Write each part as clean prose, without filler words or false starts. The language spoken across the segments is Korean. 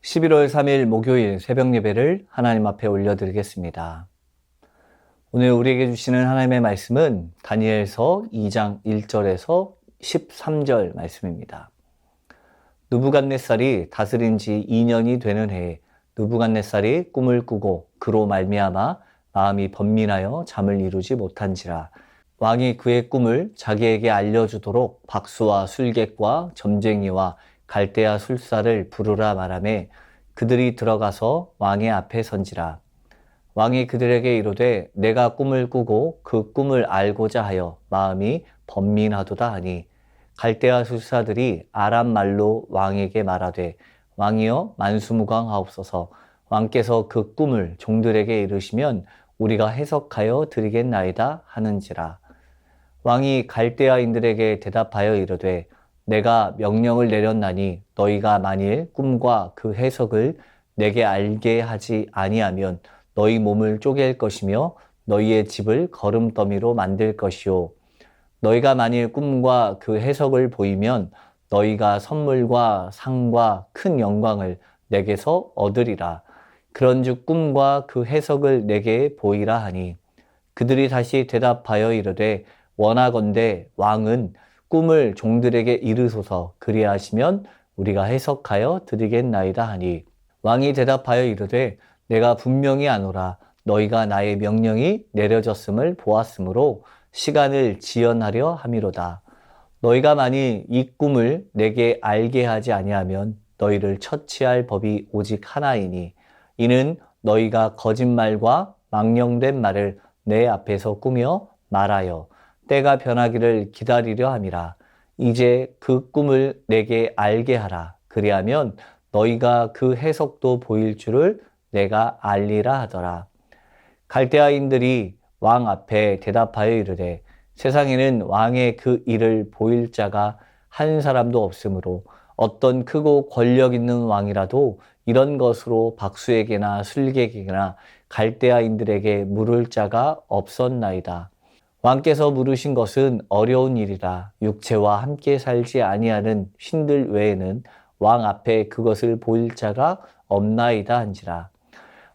11월 3일 목요일 새벽 예배를 하나님 앞에 올려드리겠습니다. 오늘 우리에게 주시는 하나님의 말씀은 다니엘서 2장 1절에서 13절 말씀입니다. 느부갓네살이 다스린 지 2년이 되는 해에 느부갓네살이 꿈을 꾸고 그로 말미암아 마음이 번민하여 잠을 이루지 못한지라. 왕이 그의 꿈을 자기에게 알려주도록 박수와 술객과 점쟁이와 갈대아 술사를 부르라 말하매 그들이 들어가서 왕의 앞에 선지라. 왕이 그들에게 이르되 내가 꿈을 꾸고 그 꿈을 알고자 하여 마음이 번민하도다 하니 갈대아 술사들이 아람 말로 왕에게 말하되 왕이여 만수무강하옵소서. 왕께서 그 꿈을 종들에게 이르시면 우리가 해석하여 드리겠나이다 하는지라. 왕이 갈대아인들에게 대답하여 이르되 내가 명령을 내렸나니 너희가 만일 꿈과 그 해석을 내게 알게 하지 아니하면 너희 몸을 쪼갤 것이며 너희의 집을 거름더미로 만들 것이요. 너희가 만일 꿈과 그 해석을 보이면 너희가 선물과 상과 큰 영광을 내게서 얻으리라. 그런즉 꿈과 그 해석을 내게 보이라 하니 그들이 다시 대답하여 이르되 원하건대 왕은 꿈을 종들에게 이르소서. 그리하시면 우리가 해석하여 드리겠나이다 하니 왕이 대답하여 이르되 내가 분명히 아노라. 너희가 나의 명령이 내려졌음을 보았으므로 시간을 지연하려 함이로다. 너희가 만일 이 꿈을 내게 알게 하지 아니하면 너희를 처치할 법이 오직 하나이니 이는 너희가 거짓말과 망령된 말을 내 앞에서 꾸며 말하여 때가 변하기를 기다리려 함이라. 이제 그 꿈을 내게 알게 하라. 그리하면 너희가 그 해석도 보일 줄을 내가 알리라 하더라. 갈대아인들이 왕 앞에 대답하여 이르되 세상에는 왕의 그 일을 보일 자가 한 사람도 없으므로 어떤 크고 권력 있는 왕이라도 이런 것으로 박수에게나 술객에게나 갈대아인들에게 물을 자가 없었나이다. 왕께서 물으신 것은 어려운 일이라. 육체와 함께 살지 아니하는 신들 외에는 왕 앞에 그것을 보일 자가 없나이다 한지라.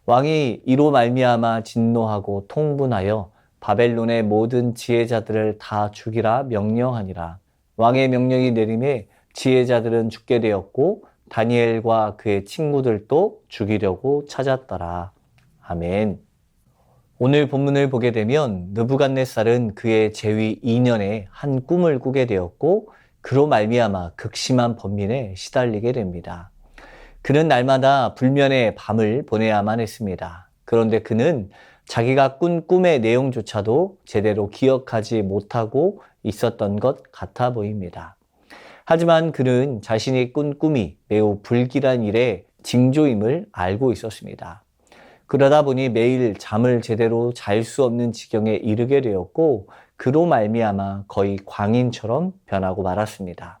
왕이 이로 말미암아 진노하고 통분하여 바벨론의 모든 지혜자들을 다 죽이라 명령하니라. 왕의 명령이 내림에 지혜자들은 죽게 되었고 다니엘과 그의 친구들도 죽이려고 찾았더라. 아멘. 오늘 본문을 보게 되면 느부갓네살은 그의 재위 2년에 한 꿈을 꾸게 되었고 그로 말미암아 극심한 번민에 시달리게 됩니다. 그는 날마다 불면의 밤을 보내야만 했습니다. 그런데 그는 자기가 꾼 꿈의 내용조차도 제대로 기억하지 못하고 있었던 것 같아 보입니다. 하지만 그는 자신이 꾼 꿈이 매우 불길한 일의 징조임을 알고 있었습니다. 그러다 보니 매일 잠을 제대로 잘 수 없는 지경에 이르게 되었고 그로 말미암아 거의 광인처럼 변하고 말았습니다.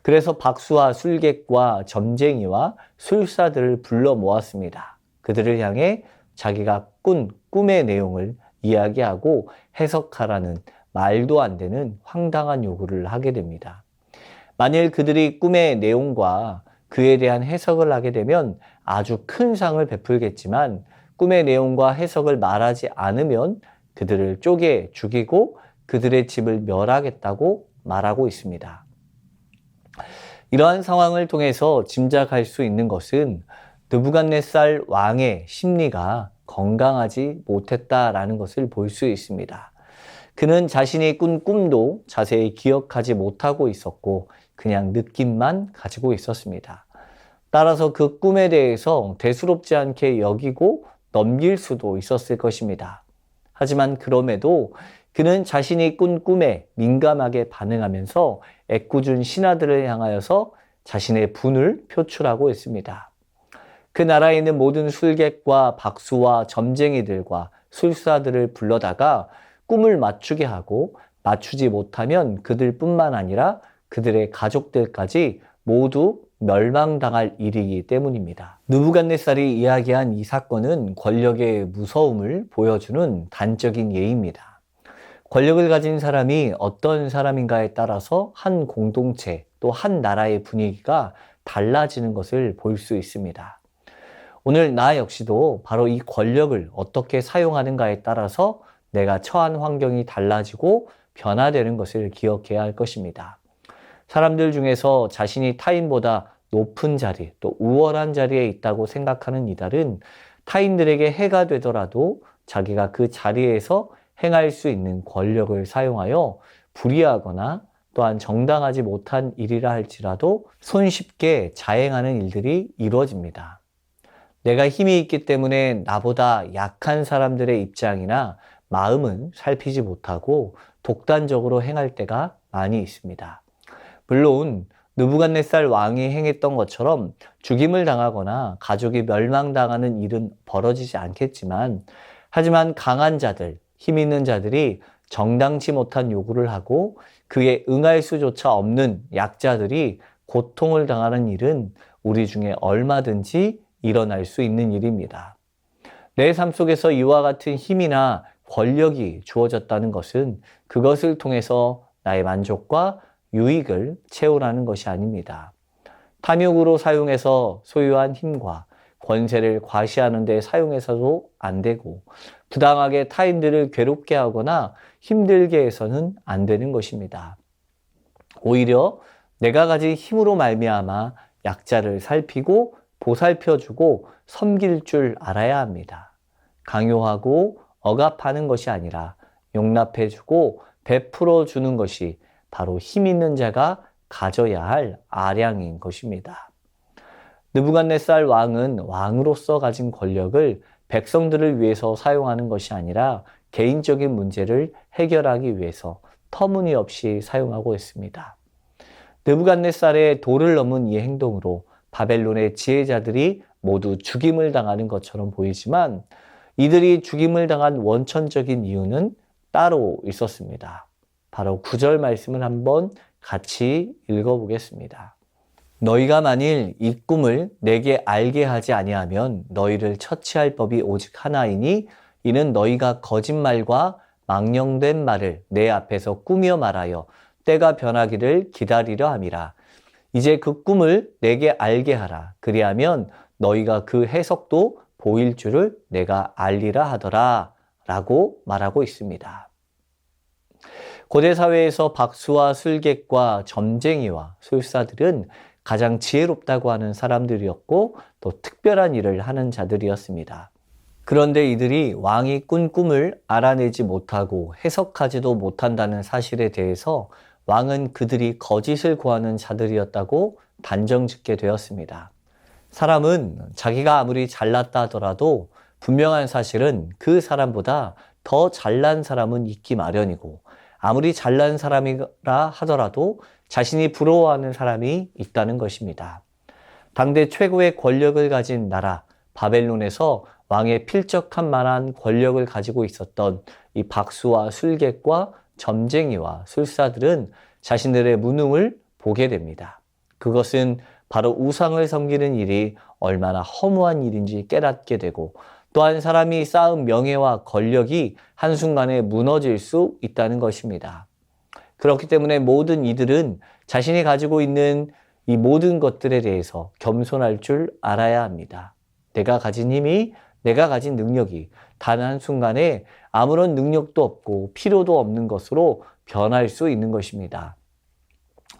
그래서 박수와 술객과 점쟁이와 술사들을 불러 모았습니다. 그들을 향해 자기가 꾼 꿈의 내용을 이야기하고 해석하라는 말도 안 되는 황당한 요구를 하게 됩니다. 만일 그들이 꿈의 내용과 그에 대한 해석을 하게 되면 아주 큰 상을 베풀겠지만 꿈의 내용과 해석을 말하지 않으면 그들을 쪼개 죽이고 그들의 집을 멸하겠다고 말하고 있습니다. 이러한 상황을 통해서 짐작할 수 있는 것은 느부갓네살 왕의 심리가 건강하지 못했다라는 것을 볼 수 있습니다. 그는 자신이 꾼 꿈도 자세히 기억하지 못하고 있었고 그냥 느낌만 가지고 있었습니다. 따라서 그 꿈에 대해서 대수롭지 않게 여기고 넘길 수도 있었을 것입니다. 하지만 그럼에도 그는 자신이 꾼 꿈에 민감하게 반응하면서 애꿎은 신하들을 향하여서 자신의 분을 표출하고 있습니다. 그 나라에 있는 모든 술객과 박수와 점쟁이들과 술사들을 불러다가 꿈을 맞추게 하고 맞추지 못하면 그들뿐만 아니라 그들의 가족들까지 모두 멸망당할 일이기 때문입니다. 느부갓네살이 이야기한 이 사건은 권력의 무서움을 보여주는 단적인 예입니다. 권력을 가진 사람이 어떤 사람인가에 따라서 한 공동체 또 한 나라의 분위기가 달라지는 것을 볼 수 있습니다. 오늘 나 역시도 바로 이 권력을 어떻게 사용하는가에 따라서 내가 처한 환경이 달라지고 변화되는 것을 기억해야 할 것입니다. 사람들 중에서 자신이 타인보다 높은 자리, 또 우월한 자리에 있다고 생각하는 이들은 타인들에게 해가 되더라도 자기가 그 자리에서 행할 수 있는 권력을 사용하여 불의하거나 또한 정당하지 못한 일이라 할지라도 손쉽게 자행하는 일들이 이루어집니다. 내가 힘이 있기 때문에 나보다 약한 사람들의 입장이나 마음은 살피지 못하고 독단적으로 행할 때가 많이 있습니다. 물론 느부갓네살 왕이 행했던 것처럼 죽임을 당하거나 가족이 멸망당하는 일은 벌어지지 않겠지만, 하지만 강한 자들, 힘 있는 자들이 정당치 못한 요구를 하고 그에 응할 수조차 없는 약자들이 고통을 당하는 일은 우리 중에 얼마든지 일어날 수 있는 일입니다. 내 삶 속에서 이와 같은 힘이나 권력이 주어졌다는 것은 그것을 통해서 나의 만족과 유익을 채우라는 것이 아닙니다. 탐욕으로 사용해서 소유한 힘과 권세를 과시하는 데 사용해서도 안 되고, 부당하게 타인들을 괴롭게 하거나 힘들게 해서는 안 되는 것입니다. 오히려 내가 가진 힘으로 말미암아 약자를 살피고 보살펴주고 섬길 줄 알아야 합니다. 강요하고 억압하는 것이 아니라 용납해주고 베풀어주는 것이 바로 힘 있는 자가 가져야 할 아량인 것입니다. 느부갓네살 왕은 왕으로서 가진 권력을 백성들을 위해서 사용하는 것이 아니라 개인적인 문제를 해결하기 위해서 터무니없이 사용하고 있습니다. 느부갓네살의 도를 넘은 이 행동으로 바벨론의 지혜자들이 모두 죽임을 당하는 것처럼 보이지만, 이들이 죽임을 당한 원천적인 이유는 따로 있었습니다. 바로 9절 말씀을 한번 같이 읽어보겠습니다. 너희가 만일 이 꿈을 내게 알게 하지 아니하면 너희를 처치할 법이 오직 하나이니, 이는 너희가 거짓말과 망령된 말을 내 앞에서 꾸며 말하여 때가 변하기를 기다리려 함이라. 이제 그 꿈을 내게 알게 하라. 그리하면 너희가 그 해석도 보일 줄을 내가 알리라 하더라 라고 말하고 있습니다. 고대 사회에서 박수와 술객과 점쟁이와 술사들은 가장 지혜롭다고 하는 사람들이었고, 또 특별한 일을 하는 자들이었습니다. 그런데 이들이 왕이 꾼 꿈을 알아내지 못하고 해석하지도 못한다는 사실에 대해서 왕은 그들이 거짓을 고하는 자들이었다고 단정짓게 되었습니다. 사람은 자기가 아무리 잘났다 하더라도 분명한 사실은 그 사람보다 더 잘난 사람은 있기 마련이고, 아무리 잘난 사람이라 하더라도 자신이 부러워하는 사람이 있다는 것입니다. 당대 최고의 권력을 가진 나라 바벨론에서 왕의 필적한 만한 권력을 가지고 있었던 이 박수와 술객과 점쟁이와 술사들은 자신들의 무능을 보게 됩니다. 그것은 바로 우상을 섬기는 일이 얼마나 허무한 일인지 깨닫게 되고, 또한 사람이 쌓은 명예와 권력이 한순간에 무너질 수 있다는 것입니다. 그렇기 때문에 모든 이들은 자신이 가지고 있는 이 모든 것들에 대해서 겸손할 줄 알아야 합니다. 내가 가진 힘이, 내가 가진 능력이 단 한순간에 아무런 능력도 없고 필요도 없는 것으로 변할 수 있는 것입니다.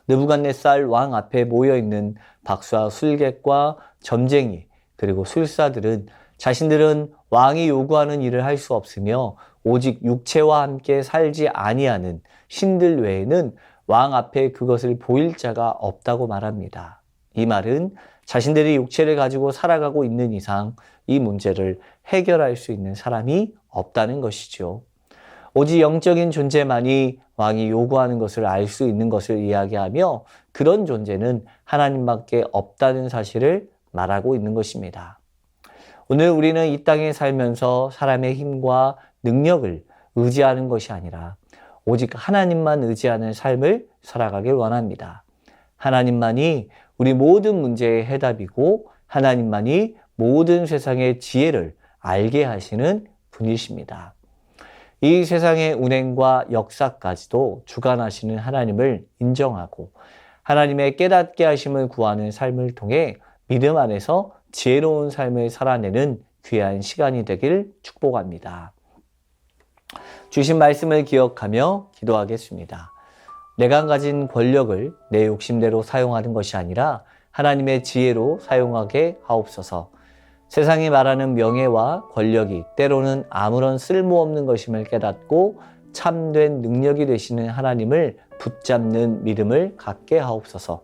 느부갓네살 왕 앞에 모여있는 박수와 술객과 점쟁이 그리고 술사들은 자신들은 왕이 요구하는 일을 할 수 없으며 오직 육체와 함께 살지 아니하는 신들 외에는 왕 앞에 그것을 보일 자가 없다고 말합니다. 이 말은 자신들이 육체를 가지고 살아가고 있는 이상 이 문제를 해결할 수 있는 사람이 없다는 것이죠. 오직 영적인 존재만이 왕이 요구하는 것을 알 수 있는 것을 이야기하며, 그런 존재는 하나님밖에 없다는 사실을 말하고 있는 것입니다. 오늘 우리는 이 땅에 살면서 사람의 힘과 능력을 의지하는 것이 아니라 오직 하나님만 의지하는 삶을 살아가길 원합니다. 하나님만이 우리 모든 문제의 해답이고, 하나님만이 모든 세상의 지혜를 알게 하시는 분이십니다. 이 세상의 운행과 역사까지도 주관하시는 하나님을 인정하고, 하나님의 깨닫게 하심을 구하는 삶을 통해 믿음 안에서 지혜로운 삶을 살아내는 귀한 시간이 되길 축복합니다. 주신 말씀을 기억하며 기도하겠습니다. 내가 가진 권력을 내 욕심대로 사용하는 것이 아니라 하나님의 지혜로 사용하게 하옵소서. 세상이 말하는 명예와 권력이 때로는 아무런 쓸모없는 것임을 깨닫고 참된 능력이 되시는 하나님을 붙잡는 믿음을 갖게 하옵소서.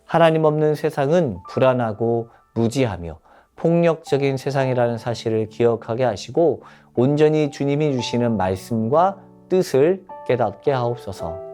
하나님 없는 세상은 불안하고 무지하며 폭력적인 세상이라는 사실을 기억하게 하시고 온전히 주님이 주시는 말씀과 뜻을 깨닫게 하옵소서.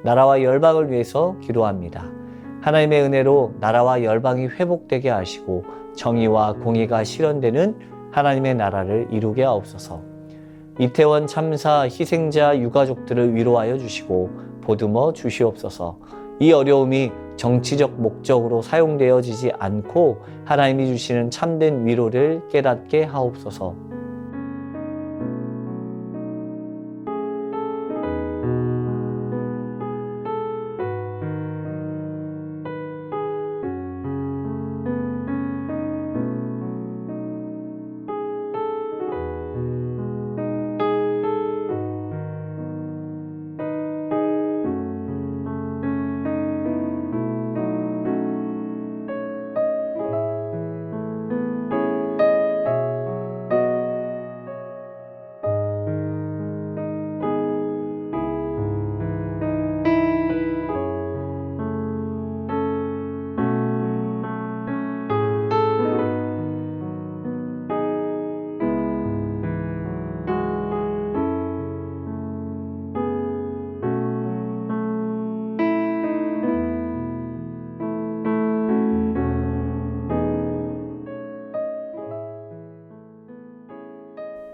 나라와 열방을 위해서 기도합니다. 하나님의 은혜로 나라와 열방이 회복되게 하시고 정의와 공의가 실현되는 하나님의 나라를 이루게 하옵소서. 이태원 참사 희생자 유가족들을 위로하여 주시고 보듬어 주시옵소서. 이 어려움이 정치적 목적으로 사용되어지지 않고 하나님이 주시는 참된 위로를 깨닫게 하옵소서.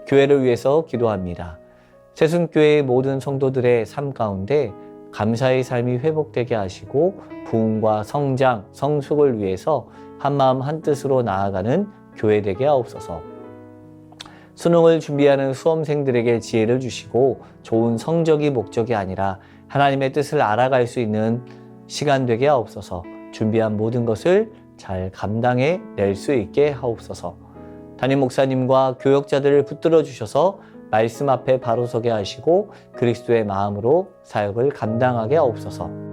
교회를 위해서 기도합니다. 새순교회의 모든 성도들의 삶 가운데 감사의 삶이 회복되게 하시고 부흥과 성장, 성숙을 위해서 한마음 한뜻으로 나아가는 교회 되게 하옵소서. 수능을 준비하는 수험생들에게 지혜를 주시고 좋은 성적이 목적이 아니라 하나님의 뜻을 알아갈 수 있는 시간 되게 하옵소서. 준비한 모든 것을 잘 감당해 낼 수 있게 하옵소서. 담임 목사님과 교역자들을 붙들어 주셔서 말씀 앞에 바로 서게 하시고 그리스도의 마음으로 사역을 감당하게 하옵소서.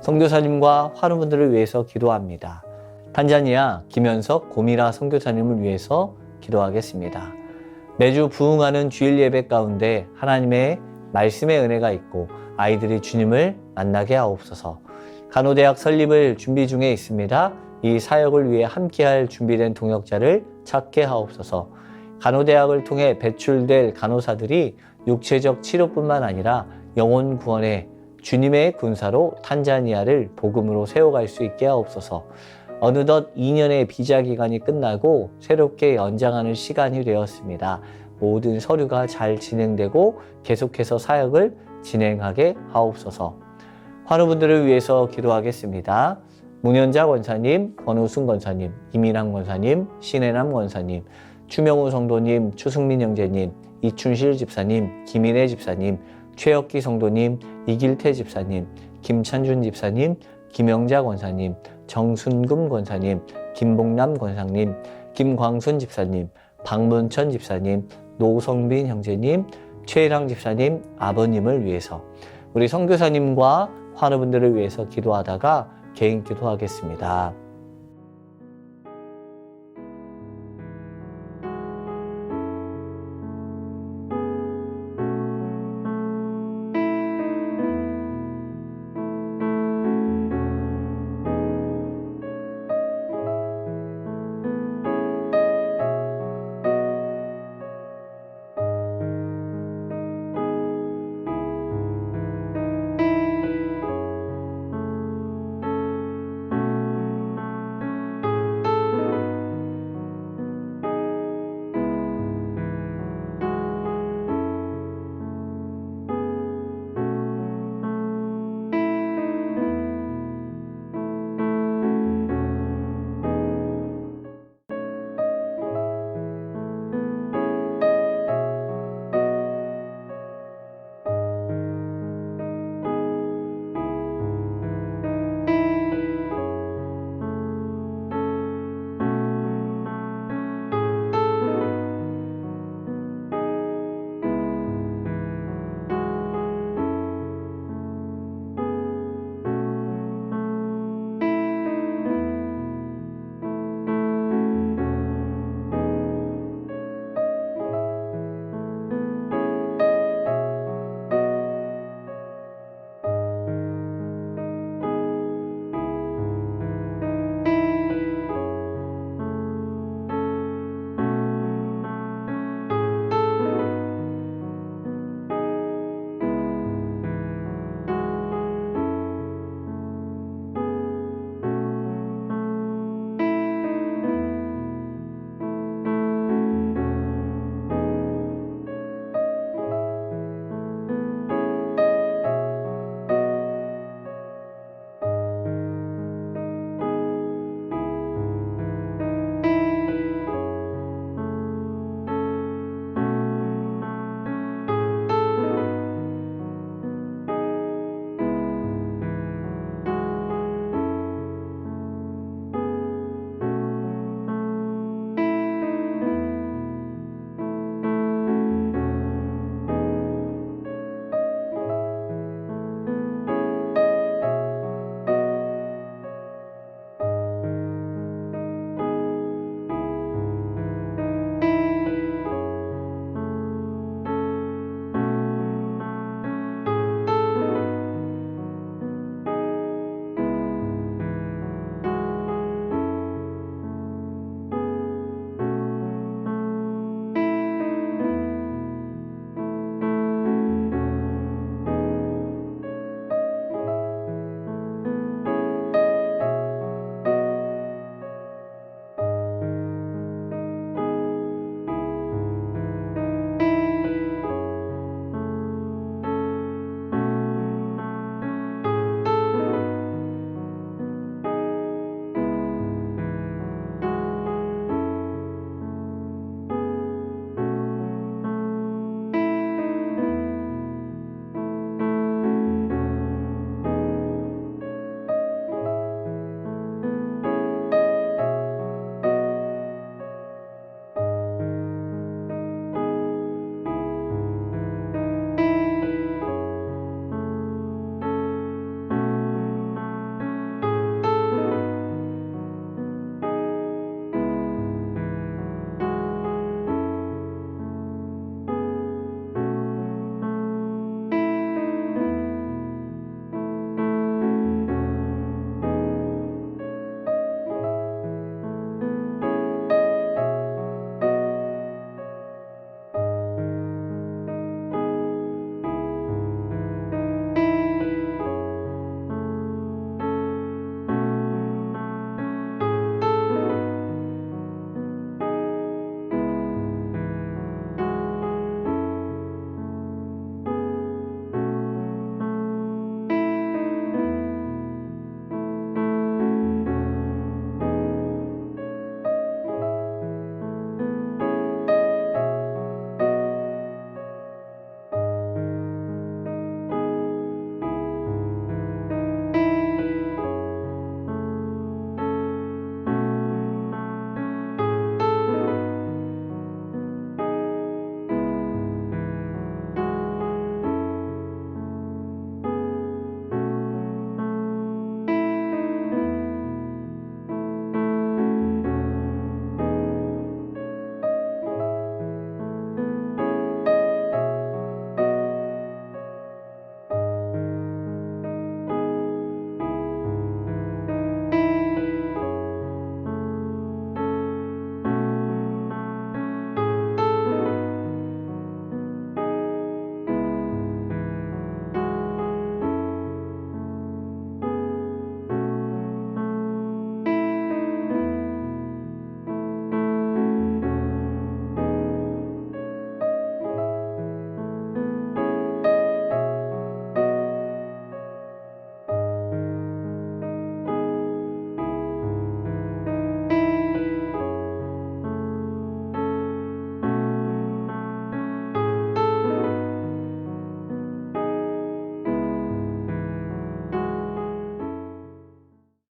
선교사님과 화르분들을 위해서 기도합니다. 탄자니아 김현석 고미라 선교사님을 위해서 기도하겠습니다. 매주 부흥하는 주일 예배 가운데 하나님의 말씀의 은혜가 있고 아이들이 주님을 만나게 하옵소서. 간호대학 설립을 준비 중에 있습니다. 이 사역을 위해 함께할 준비된 동역자를 찾게 하옵소서. 간호대학을 통해 배출될 간호사들이 육체적 치료뿐만 아니라 영혼 구원에 주님의 군사로 탄자니아를 복음으로 세워갈 수 있게 하옵소서. 어느덧 2년의 비자 기간이 끝나고 새롭게 연장하는 시간이 되었습니다. 모든 서류가 잘 진행되고 계속해서 사역을 진행하게 하옵소서. 환우분들을 위해서 기도하겠습니다. 문현자 권사님, 권우순 권사님, 이민환 권사님, 신혜남 권사님, 추명우 성도님, 추승민 형제님, 이춘실 집사님, 김인혜 집사님, 최혁기 성도님, 이길태 집사님, 김찬준 집사님, 김영자 권사님, 정순금 권사님, 김봉남 권사님, 김광순 집사님, 박문천 집사님, 노성빈 형제님, 최일랑 집사님, 아버님을 위해서 우리 선교사님과 환우분들을 위해서 기도하다가 개인 기도하겠습니다.